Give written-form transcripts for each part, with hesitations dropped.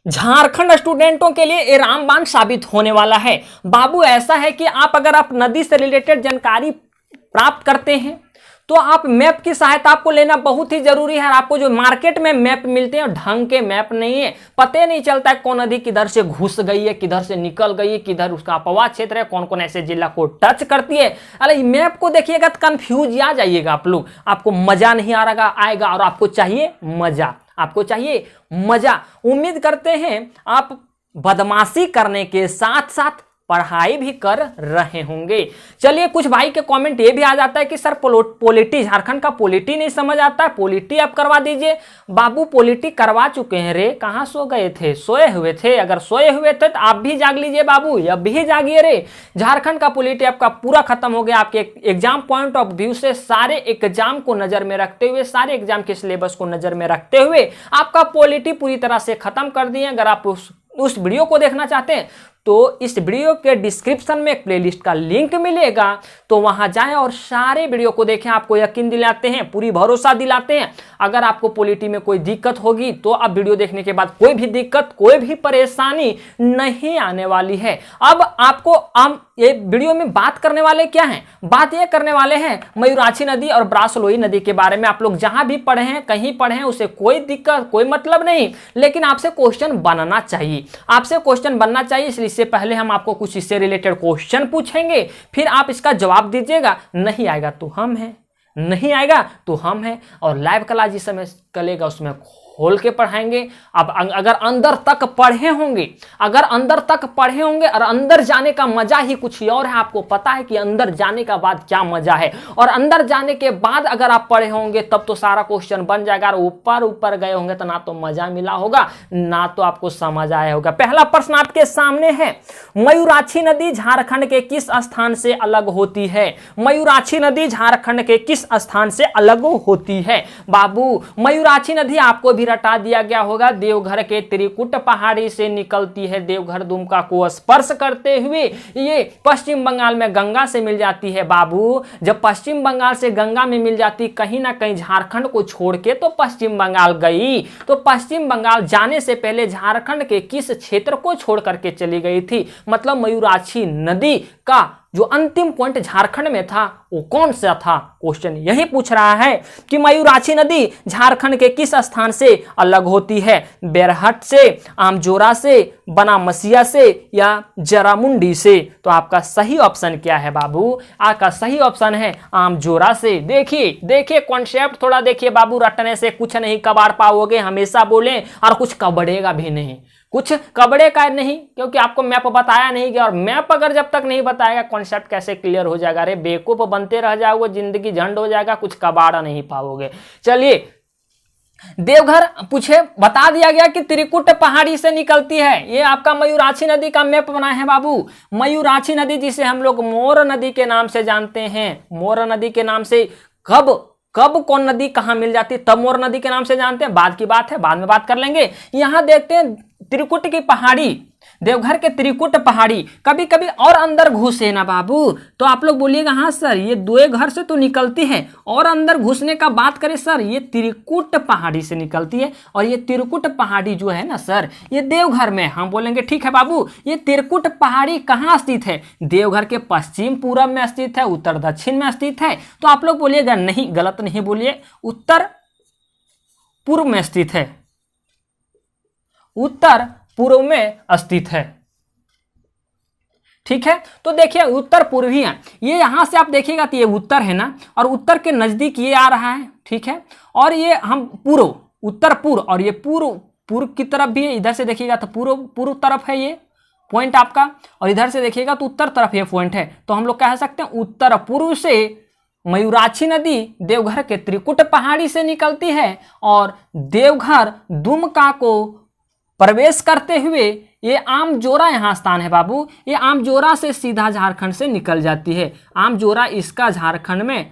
झारखंड स्टूडेंटों के लिए ये रामबाण साबित होने वाला है। बाबू ऐसा है कि अगर आप नदी से रिलेटेड जानकारी प्राप्त करते हैं तो आप मैप की सहायता आपको लेना बहुत ही जरूरी है। आपको जो मार्केट में मैप मिलते हैं ढंग के मैप नहीं है, पता नहीं चलता है कौन नदी किधर से घुस गई है, किधर से निकल गई है, किधर उसका अपवाह क्षेत्र है, कौन कौन ऐसे जिला को टच करती है। अरे मैप को देखिएगा तो कंफ्यूज आ जाइएगा आप लोग, आपको मजा नहीं आएगा और आपको चाहिए मजा, आपको चाहिए मजा। उम्मीद करते हैं आप बदमाशी करने के साथ साथ पढ़ाई भी कर रहे होंगे। चलिए कुछ भाई के कमेंट ये भी आ जाता है कि सर पॉलिटी, झारखंड का पॉलिटी नहीं समझ आता है, पॉलिटी आप करवा दीजिए। बाबू पॉलिटी करवा चुके हैं रे, कहाँ सो गए थे, सोए हुए थे? अगर सोए हुए थे तो आप भी जाग लीजिए बाबू, अब भी जागिए रे। झारखंड का पॉलिटी आपका पूरा खत्म हो गया। आपके एग्जाम पॉइंट ऑफ व्यू से सारे एग्जाम को नजर में रखते हुए, सारे एग्जाम के सिलेबस को नजर में रखते हुए आपका पॉलिटी पूरी तरह से खत्म कर दिए। अगर आप उस वीडियो को देखना चाहते हैं तो इस वीडियो के डिस्क्रिप्शन में एक प्लेलिस्ट का लिंक मिलेगा, तो वहां जाएं और सारे वीडियो को देखें। आपको यकीन दिलाते हैं, पूरी भरोसा दिलाते हैं, अगर आपको पॉलिटी में कोई दिक्कत होगी तो अब वीडियो देखने के बाद कोई भी दिक्कत, कोई भी परेशानी नहीं आने वाली है। अब आपको हम ये वीडियो में बात करने वाले क्या हैं? बात ये करने वाले हैं मयूराक्षी नदी और ब्रासलोई नदी के बारे में। आप लोग जहां भी पढ़े हैं, कहीं पढ़े हैं, उसे कोई दिक्कत, कोई मतलब नहीं, लेकिन आपसे क्वेश्चन बनना चाहिए, आपसे क्वेश्चन बनना चाहिए। इसलिए इससे पहले हम आपको कुछ इससे रिलेटेड क्वेश्चन पूछेंगे, फिर आप इसका जवाब दीजिएगा। नहीं आएगा तो हम हैं, नहीं आएगा तो हम हैं। और लाइव क्लास जिस समय चलेगा उसमें खोल के पढ़ाएंगे। अब अगर अंदर तक पढ़े होंगे, अगर अंदर तक पढ़े होंगे, और अंदर जाने का मजा ही कुछ और है। आपको पता है कि अंदर जाने का बाद क्या मजा है, और अंदर जाने के बाद अगर आप पढ़े होंगे तब तो सारा क्वेश्चन बन जाएगा। और ऊपर ऊपर गए होंगे तो ना तो मजा मिला होगा, ना तो आपको समझ आया होगा। पहला प्रश्न आपके सामने है, मयूराक्षी नदी झारखंड के किस स्थान से अलग होती है? मयूराक्षी नदी झारखंड के किस स्थान से अलग होती है? बाबू मयूराक्षी नदी आपको भी रटा दिया गया होगा, देवघर के त्रिकुट पहाड़ी से निकलती है। देवघर दुमका को स्पर्श करते हुए ये पश्चिम बंगाल में गंगा से मिल जाती है। बाबू जब पश्चिम बंगाल से गंगा में मिल जाती, कहीं ना कहीं झारखंड को छोड़ के तो पश्चिम बंगाल गई, तो पश्चिम बंगाल जाने से पहले झारखंड के किस क्षेत्र को छोड़ करके चली गई थी? मतलब मयूराक्षी नदी का जो अंतिम पॉइंट झारखंड में था वो कौन सा था? क्वेश्चन यही पूछ रहा है कि मयूराक्षी नदी झारखंड के किस स्थान से अलग होती है? बेरहट से, आमजोरा से, बनामसिया से या जरामुंडी से? तो आपका सही ऑप्शन क्या है बाबू? आपका सही ऑप्शन है आमजोरा से। देखिए देखिए कॉन्सेप्ट थोड़ा देखिए बाबू, रटने से कुछ नहीं कबाड़ पाओगे, हमेशा बोलें, और कुछ कबड़ेगा भी नहीं, कुछ कबड़े का नहीं, क्योंकि आपको मैप बताया नहीं गया। और मैप अगर जब तक नहीं बताएगा कॉन्सेप्ट कैसे क्लियर हो जाएगा? अरे बेवकूफ बनते रह जाओगे, जिंदगी झंड हो जाएगा, कुछ कबाड़ा नहीं पाओगे। चलिए देवघर पूछे, बता दिया गया कि त्रिकुट पहाड़ी से निकलती है। ये आपका मयूराक्षी नदी का मैप बना है बाबू। मयूराक्षी नदी जिसे हम लोग मोर नदी के नाम से जानते हैं, मोर नदी के नाम से कब कौन नदी कहां मिल जाती है तब मोर नदी के नाम से जानते हैं, बाद की बात है, बाद में बात कर लेंगे। यहां देखते हैं त्रिकुट की पहाड़ी, देवघर के त्रिकुट पहाड़ी कभी कभी और अंदर घुसे ना बाबू, तो आप लोग बोलिएगा हाँ सर ये दुए घर से तो निकलती है, और अंदर घुसने का बात करें सर ये त्रिकुट पहाड़ी से निकलती है। और ये त्रिकुट पहाड़ी जो है ना सर ये देवघर में, हम बोलेंगे ठीक है बाबू। ये त्रिकुट पहाड़ी कहाँ स्थित है? देवघर के पश्चिम पूरब में स्थित है, उत्तर दक्षिण में स्थित है। तो आप लोग बोलिएगा नहीं, गलत नहीं बोलिए, उत्तर पूर्व में स्थित है, उत्तर पूर्व में स्थित है। ठीक है, तो देखिए उत्तर पूर्व ही है ये। यहां से आप देखिएगा तो ये उत्तर है ना, और उत्तर के नजदीक ये आ रहा है, ठीक है। और ये हम पूर्व, उत्तर पूर्व, और ये पूर्व की तरफ भी है। इधर से देखिएगा तो पूर्व तरफ है ये पॉइंट आपका, और इधर से देखिएगा तो उत्तर तरफ ये पॉइंट है। तो हम लोग कह सकते हैं उत्तर पूर्व से मयूराक्षी नदी देवघर के त्रिकुट पहाड़ी से निकलती है, और देवघर दुमका को प्रवेश करते हुए ये आमजोरा यहाँ स्थान है बाबू। ये आमजोरा से सीधा झारखंड से निकल जाती है। आमजोरा इसका झारखंड में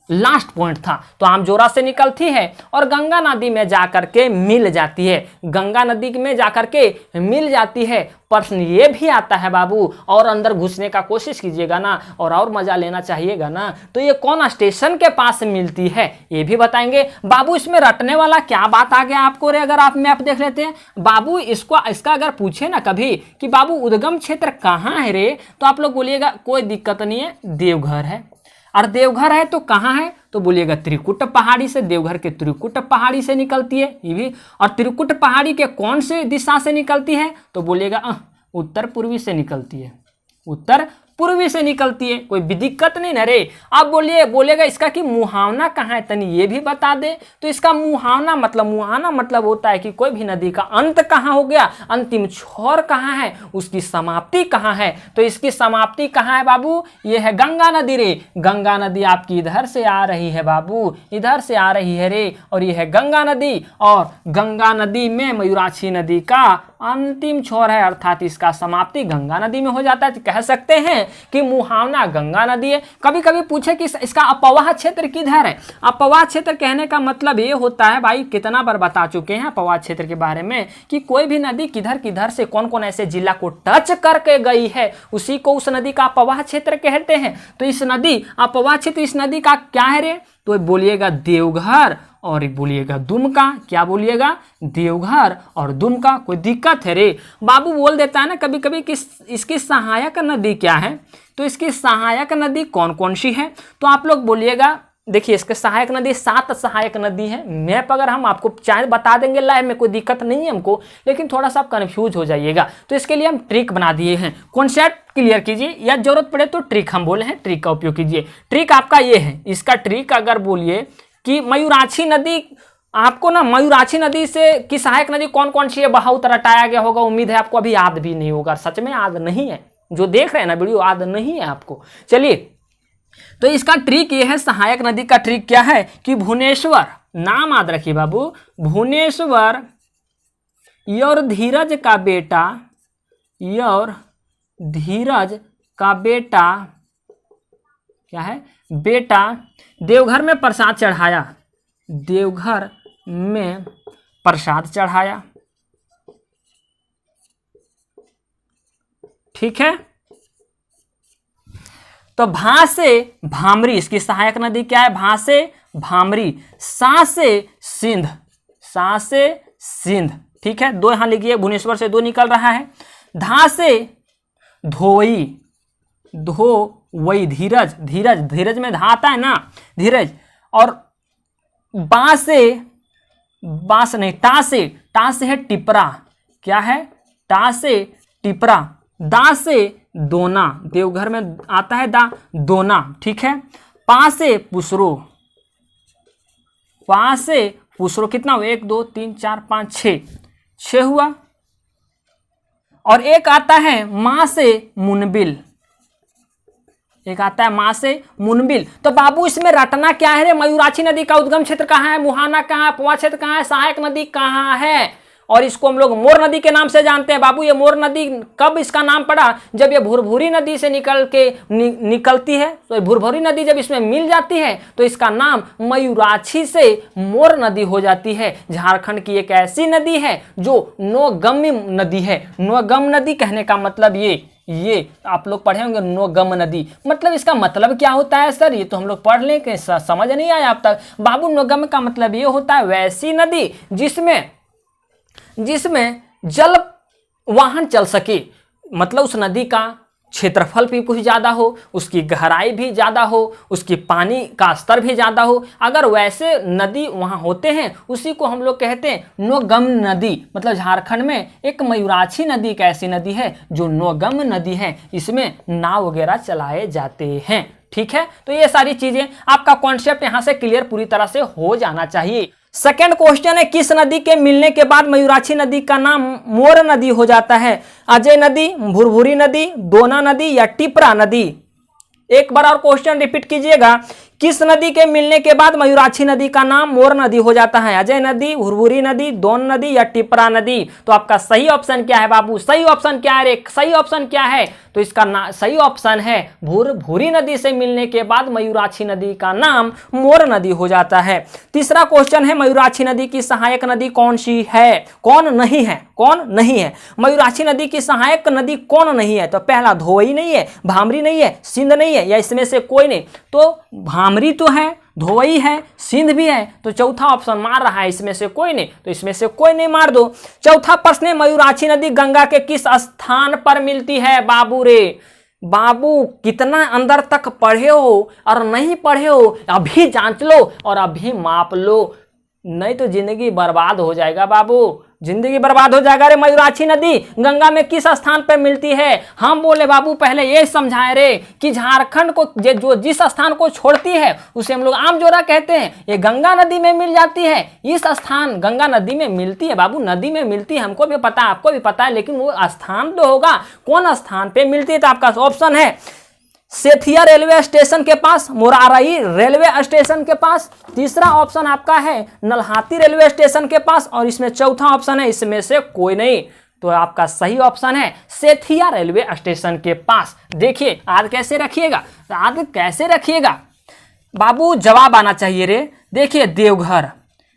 लास्ट पॉइंट था। तो आमजोरा से निकलती है और गंगा नदी में जाकर के मिल जाती है, गंगा नदी में जाकर के मिल जाती है। प्रश्न ये भी आता है बाबू, और अंदर घुसने का कोशिश कीजिएगा ना, और मजा लेना चाहिएगा ना, तो ये कौन स्टेशन के पास मिलती है ये भी बताएंगे बाबू। इसमें रटने वाला क्या बात आ गया आपको रे, अगर आप मैप देख लेते हैं बाबू, इसका अगर पूछे ना कभी कि बाबू उद्गम क्षेत्र कहाँ है रे, तो आप लोग बोलिएगा कोई दिक्कत नहीं है, देवघर है। और देवघर है तो कहाँ है, तो बोलिएगा त्रिकुट पहाड़ी से, देवघर के त्रिकुट पहाड़ी से निकलती है ये भी। और त्रिकुट पहाड़ी के कौन से दिशा से निकलती है, तो बोलिएगा उत्तर पूर्वी से निकलती है, उत्तर पूर्वी से निकलती है, कोई भी दिक्कत नहीं ना रे। आप बोलेगा इसका कि मुहावना कहाँ है, तनी ये भी बता दे। तो इसका मुहावना मतलब होता है कि कोई भी नदी का अंत कहाँ हो गया, अंतिम छोर कहाँ है, उसकी समाप्ति कहाँ है। तो इसकी समाप्ति कहाँ है बाबू, ये है गंगा नदी रे। गंगा नदी आपकी इधर से आ रही है बाबू, इधर से आ रही है रे, और ये है गंगा नदी। और गंगा नदी में मयूराक्षी नदी का अंतिम छोर है, अर्थात इसका समाप्ति गंगा नदी में हो जाता है। तो कह सकते हैं कि मुहावना गंगा नदी है। कभी कभी पूछे कि इसका अपवाह क्षेत्र किधर है। अपवाह क्षेत्र कहने का मतलब ये होता है भाई, कितना बार बता चुके हैं अपवाह क्षेत्र के बारे में, कि कोई भी नदी किधर किधर से कौन कौन ऐसे जिला को टच करके गई है, उसी को उस नदी का अपवाह क्षेत्र कहते हैं। तो इस नदी अपवाह क्षेत्र, इस नदी का क्या है रे, तो बोलिएगा देवघर और बोलिएगा दुमका। क्या बोलिएगा, देवघर और दुमका। कोई दिक्कत है रे बाबू, बोल देता है ना कभी कभी कि इसकी सहायक नदी क्या है, तो इसकी सहायक नदी कौन कौन सी है, तो आप लोग बोलिएगा देखिए इसके सहायक नदी 7 सहायक नदी है। मैप अगर हम आपको चाहे बता देंगे लाइव में, कोई दिक्कत नहीं है हमको, लेकिन थोड़ा सा आप कन्फ्यूज हो जाइएगा। तो इसके लिए हम ट्रिक बना दिए हैं, कॉन्सेप्ट क्लियर कीजिए, या जरूरत पड़े तो ट्रिक हम बोले हैं, ट्रिक का उपयोग कीजिए। ट्रिक आपका ये है, इसका ट्रिक अगर बोलिए कि मयूराक्षी नदी, आपको ना मयूराक्षी नदी से की सहायक नदी कौन कौन सी है बहुत रटाया गया होगा, उम्मीद है आपको अभी याद भी नहीं होगा, सच में याद नहीं है, जो देख रहे हैं ना वीडियो याद नहीं है आपको। चलिए, तो इसका ट्रिक ये है, सहायक नदी का ट्रिक क्या है कि भुवनेश्वर, नाम याद रखिए बाबू, भुवनेश्वर और धीरज का बेटा, और धीरज का बेटा क्या है, बेटा देवघर में प्रसाद चढ़ाया, देवघर में प्रसाद चढ़ाया। ठीक है, तो भा से भामरी, इसकी सहायक नदी क्या है, भा से भामरी, सा से सिंध, सा से सिंध। ठीक है, 2 यहां लिखिए, भुवनेश्वर से 2 निकल रहा है। धा से धोई, धोवई, धीरज, धीरज, धीरज में धा आता है ना, धीरज। और बा से, बास नहीं, टा से है टिपरा, क्या है, टा से टिपरा। दा से दोना, देवघर में आता है दा, दोना। ठीक है, पा से पुसरो, पा से पुसरो, कितना हुआ, 1 2 3 4 5 6 हुआ। और एक आता है मां से मुनबिल, एक आता है मां से मुनबिल। तो बाबू इसमें रटना क्या है रे, मयूराक्षी नदी का उद्गम क्षेत्र कहाँ है, मुहाना कहाँ है, अपवाह क्षेत्र कहाँ है, सहायक नदी कहाँ है। और इसको हम लोग मोर नदी के नाम से जानते हैं बाबू। ये मोर नदी कब इसका नाम पड़ा, जब ये भुरभुरी नदी से निकलती है, तो भुरभुरी नदी जब इसमें मिल जाती है तो इसका नाम मयूराक्षी से मोर नदी हो जाती है। झारखंड की एक ऐसी नदी है जो नौगम्य नदी है। नौगम नदी कहने का मतलब ये आप लोग पढ़े होंगे, नौगम नदी, मतलब इसका मतलब क्या होता है सर, ये तो हम लोग पढ़ लें कि समझ नहीं आया अब तक। बाबू नौगम का मतलब ये होता है वैसी नदी जिसमें जल वाहन चल सके, मतलब उस नदी का क्षेत्रफल भी कुछ ज़्यादा हो, उसकी गहराई भी ज़्यादा हो, उसकी पानी का स्तर भी ज़्यादा हो। अगर वैसे नदी वहाँ होते हैं, उसी को हम लोग कहते हैं नौगम नदी। मतलब झारखंड में एक मयूराक्षी नदी एक ऐसी नदी है जो नौगम नदी है, इसमें नाव वगैरह चलाए जाते हैं। ठीक है, तो ये सारी चीज़ें आपका कॉन्सेप्ट यहाँ से क्लियर पूरी तरह से हो जाना चाहिए। सेकंड क्वेश्चन है, किस नदी के मिलने के बाद मयूराक्षी नदी का नाम मोर नदी हो जाता है, अजय नदी, भुरभुरी नदी, दोना नदी या टिपरा नदी। एक बार और क्वेश्चन रिपीट कीजिएगा, किस नदी के मिलने के बाद मयूराक्षी नदी का नाम मोर नदी हो जाता है? अजय नदी, हुरहुरी नदी, दोन नदी या टिपरा नदी? तो आपका सही ऑप्शन क्या है बाबू? सही ऑप्शन क्या है रे? सही ऑप्शन क्या है? तो इसका सही ऑप्शन है भूरी नदी से मिलने के बाद मयूराक्षी नदी का नाम मोर नदी हो जाता है। तीसरा क्वेश्चन है, मयूराक्षी नदी की सहायक नदी कौन सी है? कौन नहीं है? कौन नहीं है? मयूराक्षी नदी की सहायक नदी कौन नहीं है? तो पहला धोई नहीं है, भामरी नहीं है, सिंध नहीं है, या इसमें से कोई नहीं? तो भामरी तो है, धोई है, सिंध भी है, तो चौथा ऑप्शन मार रहा है इसमें से कोई नहीं, तो इसमें से कोई नहीं मार दो। चौथा प्रश्न है, मयूराक्षी नदी गंगा के किस स्थान पर मिलती है? बाबू रे बाबू, कितना अंदर तक पढ़े हो और नहीं पढ़े हो अभी जांच लो और अभी माप लो, नहीं तो जिंदगी बर्बाद हो जाएगा बाबू, जिंदगी बर्बाद हो जाएगा रे। मयूराक्षी नदी गंगा में किस स्थान पर मिलती है? हम बोले बाबू पहले ये समझाए रे कि झारखंड को जो जिस स्थान को छोड़ती है उसे हम लोग आमजोरा कहते हैं, ये गंगा नदी में मिल जाती है। इस स्थान गंगा नदी में मिलती है बाबू, नदी में मिलती है, हमको भी पता है, आपको भी पता है, लेकिन वो स्थान तो होगा, कौन स्थान पे मिलती है? तो आपका ऑप्शन है सेठिया रेलवे स्टेशन के पास, मोरारई रेलवे स्टेशन के पास, तीसरा ऑप्शन आपका है नलहाटी रेलवे स्टेशन के पास, और इसमें चौथा ऑप्शन है इसमें से कोई नहीं। तो आपका सही ऑप्शन है सेठिया रेलवे स्टेशन के पास। देखिए याद कैसे रखिएगा, याद कैसे रखिएगा बाबू, जवाब आना चाहिए रे। देखिए देवघर,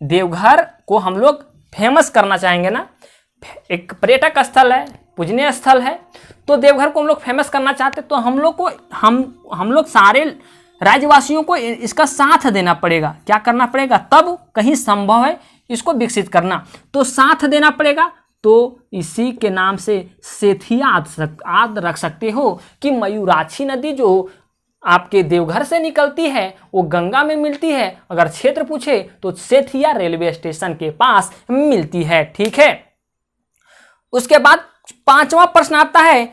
देवघर को हम लोग फेमस करना चाहेंगे ना, एक पर्यटक स्थल है, पूजनीय स्थल है, तो देवघर को हम लोग फेमस करना चाहते, तो हम लोग को हम लोग सारे राज्यवासियों को इसका साथ देना पड़ेगा। क्या करना पड़ेगा? तब कहीं संभव है इसको विकसित करना, तो साथ देना पड़ेगा। तो इसी के नाम से सेठिया याद रख सकते हो कि मयूराक्षी नदी जो आपके देवघर से निकलती है वो गंगा में मिलती है। अगर क्षेत्र पूछे तो सेठिया रेलवे स्टेशन के पास मिलती है। ठीक है, उसके बाद पांचवा प्रश्न आता है,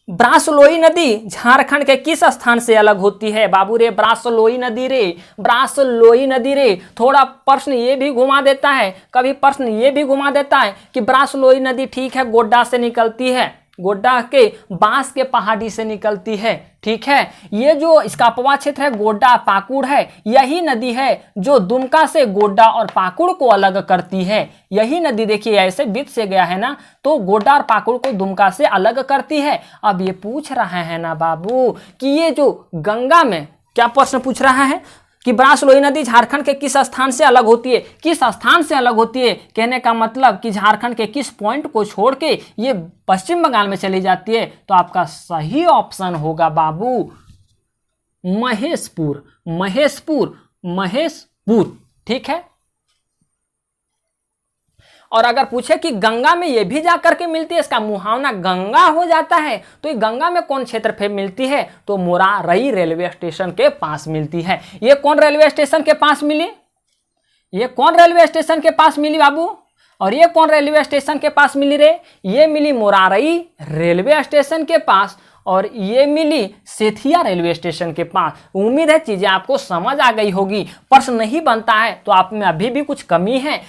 ब्रासलोई नदी झारखंड के किस स्थान से अलग होती है? बाबू रे ब्रासलोई नदी रे, ब्रासलोई नदी रे। थोड़ा प्रश्न ये भी घुमा देता है, कभी प्रश्न ये भी घुमा देता है कि ब्रासलोई नदी ठीक है गोड्डा से निकलती है, गोड्डा के बांस के पहाड़ी से निकलती है। ठीक है, ये जो इसका अपवा क्षेत्र है गोड्डा पाकुड़ है, यही नदी है जो दुमका से गोड्डा और पाकुड़ को अलग करती है। यही नदी देखिए ऐसे बीच से गया है ना, तो गोड्डा और पाकुड़ को दुमका से अलग करती है। अब ये पूछ रहा है ना बाबू कि ये जो गंगा में, क्या प्रश्न पूछ रहा है कि ब्रासलोई नदी झारखंड के किस स्थान से अलग होती है? किस स्थान से अलग होती है कहने का मतलब कि झारखंड के किस पॉइंट को छोड़ के ये पश्चिम बंगाल में चली जाती है। तो आपका सही ऑप्शन होगा बाबू महेशपुर, महेशपुर, महेशपुर। ठीक है, और अगर पूछे कि गंगा में ये भी जाकर के मिलती है, इसका मुहावना गंगा हो जाता है, तो ये गंगा में कौन क्षेत्र पे मिलती है? तो मोरारई रेलवे स्टेशन के पास मिलती है। ये कौन रेलवे स्टेशन के पास मिली? ये कौन रेलवे स्टेशन के पास मिली बाबू? और ये कौन रेलवे स्टेशन के पास मिली रे? ये मिली मोरारई रेलवे स्टेशन के पास, और ये मिली सेठिया रेलवे स्टेशन के पास। उम्मीद है चीजें आपको समझ आ गई होगी। प्रश्न नहीं बनता है तो आप में अभी भी कुछ कमी है।